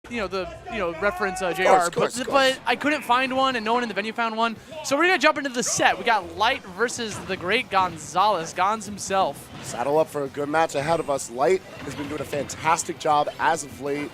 reference JR, Of course. but I couldn't find one, and no one in the venue found one. So we're gonna jump into the set. We got Light versus the great Gonzales, Gonz himself. Saddle up for a good match ahead of us. Light has been doing a fantastic job as of late,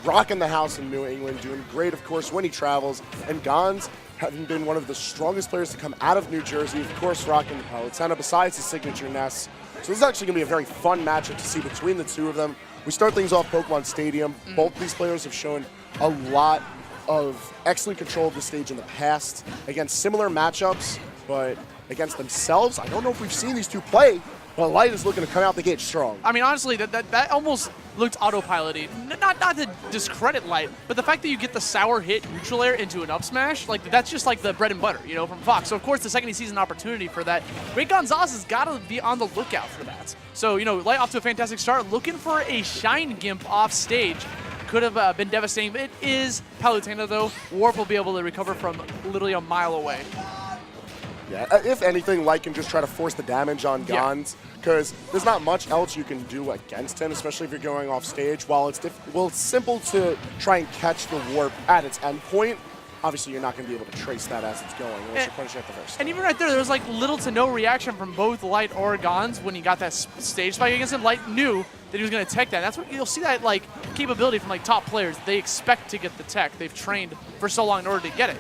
rocking the house in New England, doing great, of course, when he travels. And Gonz, having been one of the strongest players to come out of New Jersey, of course, rocking the Palutena besides his signature Ness. So this is actually going to be a very fun matchup to see between the two of them. We start things off Pokemon Stadium. Both these players have shown a lot of excellent control of the stage in the past against similar matchups, but against themselves, I don't know if we've seen these two play, but Light is looking to come out the gate strong. I mean, honestly, that almost looked autopilot-y. Not to discredit Light, but the fact that you get the sour hit neutral air into an up smash, like that's just like the bread and butter, from Fox. So of course, the second he sees an opportunity for that, Great Gonzales has got to be on the lookout for that. So Light off to a fantastic start, looking for a Shine Gimp off stage. Could have been devastating. It is Palutena though. Warp will be able to recover from literally a mile away. Yeah, if anything, Light can just try to force the damage on Gonz, because there's not much else you can do against him, especially if you're going off stage. While it's simple to try and catch the warp at its endpoint, obviously you're not going to be able to trace that as it's going unless you're punishing at the first. And even right there was like little to no reaction from both Light or Gonz when he got that stage spike against him. Light knew that he was going to tech that. And that's what you'll see, that capability from top players. They expect to get the tech. They've trained for so long in order to get it,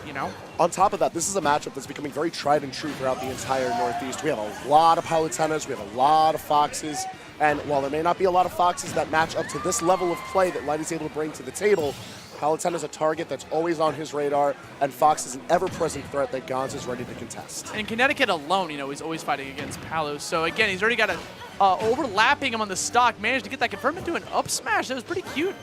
On top of that, this is a matchup that's becoming very tried and true throughout the entire Northeast. We have a lot of Palutenas, we have a lot of Foxes, and while there may not be a lot of Foxes that match up to this level of play that Light is able to bring to the table, Palutena is a target that's always on his radar, and Fox is an ever-present threat that Gonz is ready to contest. And in Connecticut alone, he's always fighting against Palu. So again, he's already got a overlapping him on the stock, managed to get that confirmed into an up smash. That was pretty cute.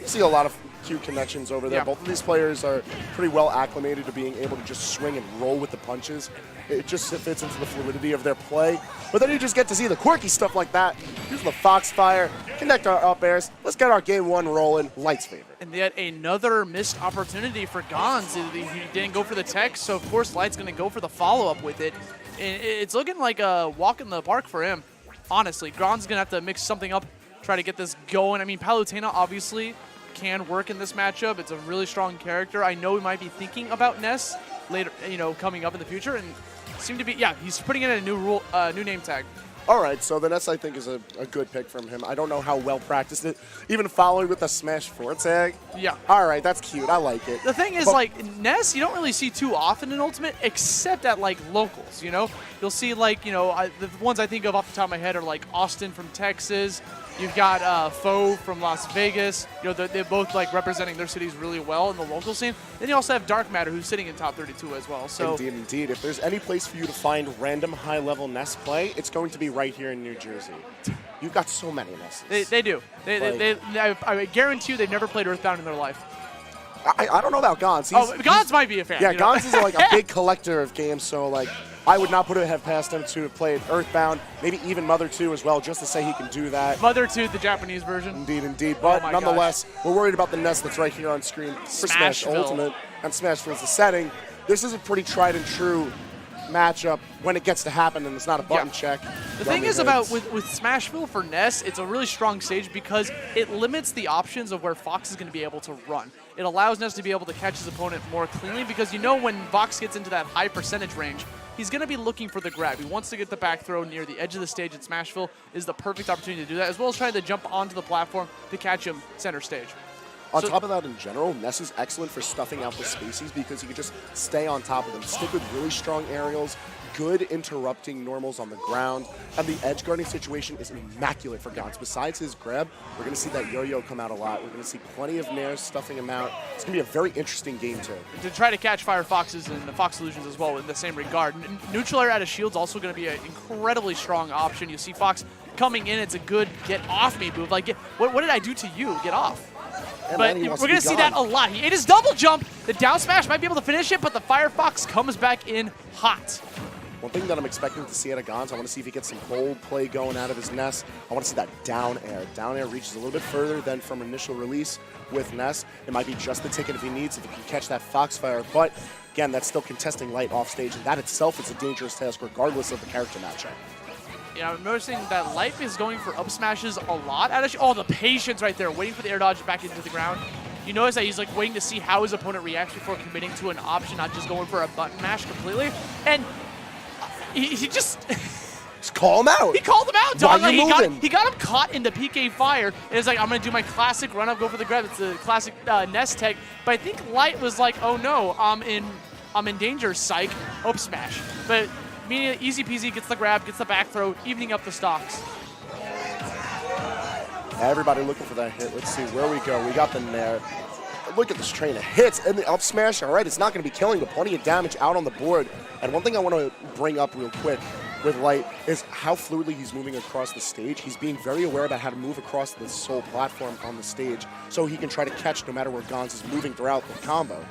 You see a lot of cute connections over there. Yeah. Both of these players are pretty well acclimated to being able to just swing and roll with the punches. It just fits into the fluidity of their play. But then you just get to see the quirky stuff like that. Use the Foxfire, connect our up airs. Let's get our game one rolling. Light's favorite. And yet another missed opportunity for Gonz. He didn't go for the tech, so of course Light's going to go for the follow-up with it. And it's looking like a walk in the park for him. Honestly, Gonz is going to have to mix something up, try to get this going. I mean, Palutena obviously can work in this matchup. It's a really strong character. I know we might be thinking about Ness later, coming up in the future, and seem to be, he's putting in a new name tag. All right, so the Ness I think is a good pick from him. I don't know how well practiced it. Even following with a Smash 4 tag. Yeah. All right, that's cute. I like it. The thing is, Ness, you don't really see too often in Ultimate, except at, locals, You'll see, the ones I think of off the top of my head are, Austin from Texas. You've got Foe from Las Vegas. They're both, representing their cities really well in the local scene. Then you also have Dark Matter, who's sitting in top 32 as well. So Indeed. If there's any place for you to find random high-level Ness play, it's going to be right here in New Jersey. You've got so many Nesses. They do. I guarantee you they've never played Earthbound in their life. I don't know about Gonz. Gonz might be a fan. Yeah, Gonz is a big collector of games, so I would not have past him to have played Earthbound, maybe even Mother 2 as well, just to say he can do that. Mother 2, the Japanese version. Indeed. But nonetheless, we're worried about the Ness that's right here on screen for Smash Ultimate, and Smashville's the setting. This is a pretty tried and true matchup when it gets to happen, and it's not a button check. The thing is about with Smashville for Ness, it's a really strong stage because it limits the options of where Fox is going to be able to run. It allows Ness to be able to catch his opponent more cleanly because when Fox gets into that high percentage range, he's going to be looking for the grab. He wants to get the back throw near the edge of the stage, and Smashville is the perfect opportunity to do that, as well as trying to jump onto the platform to catch him center stage. On top of that, in general, Ness is excellent for stuffing out the spaces because he can just stay on top of them, stick with really strong aerials, good interrupting normals on the ground, and the edge guarding situation is immaculate for Gonz. Besides his grab, we're going to see that yo-yo come out a lot. We're going to see plenty of nairs stuffing him out. It's going to be a very interesting game, too. To try to catch Fire Foxes and the Fox Illusions as well in the same regard. Neutral air out of shield's also going to be an incredibly strong option. You see Fox coming in. It's a good get-off-me move. What did I do to you? Get off. But we're going to see that a lot. He ate his double jump. The down smash might be able to finish it, but the Firefox comes back in hot. One thing that I'm expecting to see out of Gonz, I want to see if he gets some bold play going out of his Ness. I want to see that down air. Down air reaches a little bit further than from initial release with Ness. It might be just the ticket if he needs, if he can catch that Foxfire. But again, that's still contesting Light off stage, and that itself is a dangerous task regardless of the character matchup. Yeah, I'm noticing that Light is going for up smashes a lot. Oh, the patience right there, waiting for the air dodge back into the ground. You notice that he's like waiting to see how his opponent reacts before committing to an option, not just going for a button mash completely. And he just... Just call him out. He called him out, dog. Why Like, moving? he got him caught in the PK fire, and it's like, I'm going to do my classic run-up, go for the grab. It's the classic nest tech. But I think Light was like, oh no, I'm in danger, psych, up smash. But meaning easy peasy, gets the grab, gets the back throw, evening up the stocks. Everybody looking for that hit. Let's see where we go. We got the Nair. Look at this train of hits and the up smash. All right, it's not going to be killing, but plenty of damage out on the board. And one thing I want to bring up real quick with Light is how fluidly he's moving across the stage. He's being very aware about how to move across the sole platform on the stage so he can try to catch no matter where Gons is moving throughout the combo.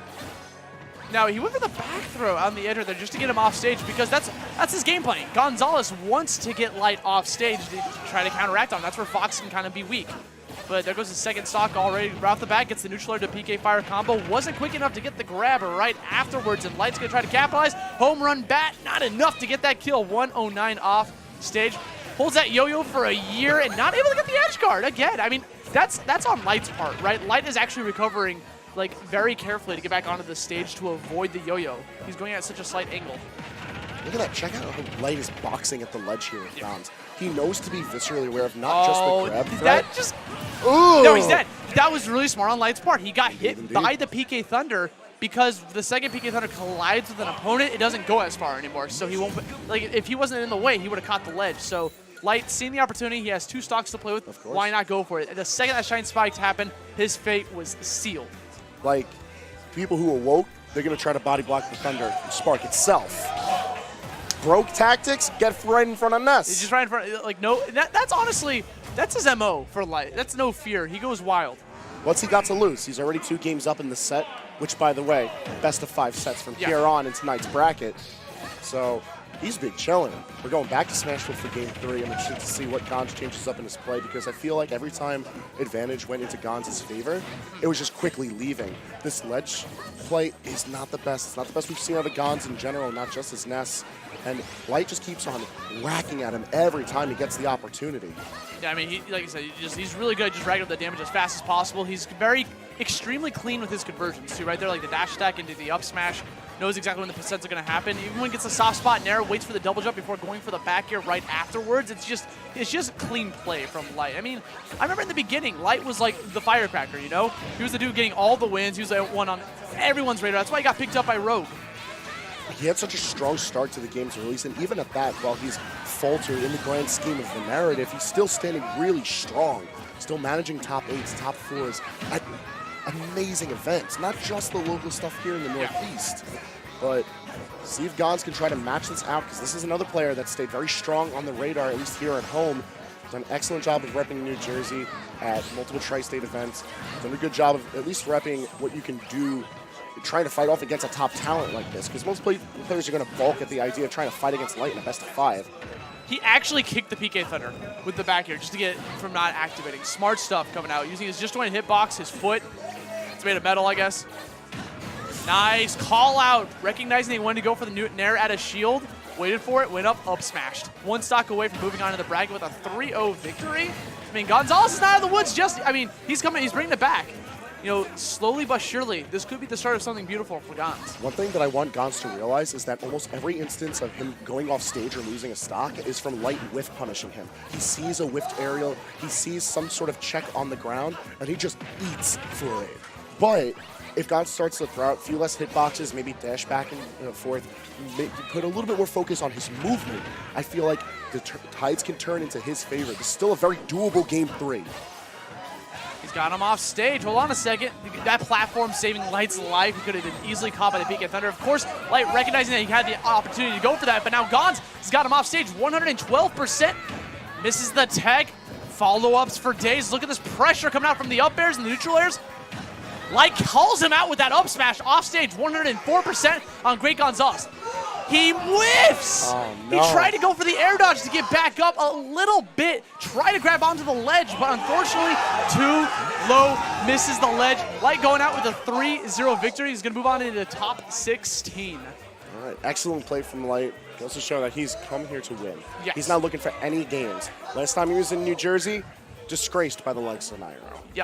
Now, he went for the back throw on the edge there just to get him off stage because that's his game plan. Gonzales wants to get Light off stage to try to counteract on him. That's where Fox can kind of be weak. But there goes the second stock already. Right off the bat, gets the neutral air to PK fire combo. Wasn't quick enough to get the grab right afterwards, and Light's going to try to capitalize. Home run bat, not enough to get that kill. 109 off stage. Holds that yo-yo for a year and not able to get the edge guard again. I mean, that's on Light's part, right? Light is actually recovering like very carefully to get back onto the stage to avoid the yo-yo. He's going at such a slight angle. Look at that. Check out how Light is boxing at the ledge here with Gons. He knows to be viscerally aware of not just the grab threat. That just... Ooh. No, he's dead. That was really smart on Light's part. He got hit by the PK Thunder because the second PK Thunder collides with an opponent, it doesn't go as far anymore. So he won't... Like, if he wasn't in the way, he would have caught the ledge. So Light, seeing the opportunity, he has two stocks to play with. Why not go for it? And the second that Shine Spikes happened, his fate was sealed. Like, people who awoke, they're going to try to body block the Thunder Spark itself. Broke tactics, get right in front of Ness. He's just right in front. Like, no, that's honestly, that's his MO for Light. That's no fear. He goes wild. What's he got to lose? He's already 2 games up in the set, which, by the way, best of 5 sets from here on in tonight's bracket. So he's been chilling. We're going back to Smashville for Game 3. I'm interested to see what Gons changes up in his play because I feel like every time advantage went into Gons' favor, it was just quickly leaving. This ledge play is not the best. It's not the best we've seen out of Gons in general, not just his Ness. And Light just keeps on whacking at him every time he gets the opportunity. Yeah, I mean, like I said, he's really good at just racking up the damage as fast as possible. He's extremely clean with his conversions, too, right there, like the dash attack into the up smash. Knows exactly when the percents are going to happen. Even when he gets a soft spot in air, waits for the double jump before going for the back air right afterwards. It's just clean play from Light. I mean, I remember in the beginning, Light was like the firecracker, you know? He was the dude getting all the wins. He was like one on everyone's radar. That's why he got picked up by Rogue. He had such a strong start to the game's release, and even at that, while he's faltered in the grand scheme of the narrative, he's still standing really strong, still managing top 8s, top 4s at amazing events, not just the local stuff here in the Northeast. But see if Gons can try to match this out, because this is another player that stayed very strong on the radar, at least here at home. Done an excellent job of repping New Jersey at multiple tri-state events. Done a good job of at least repping what you can do trying to fight off against a top talent like this, because most players are going to balk at the idea of trying to fight against Light in a best of 5. He actually kicked the PK Thunder with the back air just to get it from not activating. Smart stuff coming out, using his just-jointed hitbox, his foot. It's made of metal, I guess. Nice call out, recognizing he wanted to go for the Nair at a shield. Waited for it, went up smashed. One stock away from moving on to the bracket with a 3-0 victory. I mean, Gonzales is not out of the woods he's coming, he's bringing it back. You know, slowly but surely, this could be the start of something beautiful for Gons. One thing that I want Gons to realize is that almost every instance of him going off stage or losing a stock is from Light whiff punishing him. He sees a whiffed aerial, he sees some sort of check on the ground, and he just eats for it. But if Gons starts to throw out a few less hitboxes, maybe dash back and forth, put a little bit more focus on his movement, I feel like the tides can turn into his favor. This is still a very doable Game 3. He's got him off stage. Hold on a second. That platform saving Light's life. He could have been easily caught by the PK Thunder. Of course, Light recognizing that he had the opportunity to go for that, but now Gons has got him off stage. 112%. Misses the tech. Follow-ups for days. Look at this pressure coming out from the up airs and the neutral airs. Light calls him out with that up smash off stage. 104% on Great Gonzales. He whiffs! Oh, no. He tried to go for the air dodge to get back up a little bit, try to grab onto the ledge, but unfortunately, too low, misses the ledge. Light going out with a 3-0 victory. He's going to move on into the top 16. All right, excellent play from Light. He also showed that he's come here to win. Yes. He's not looking for any games. Last time he was in New Jersey, disgraced by the likes of Nairo. Yeah.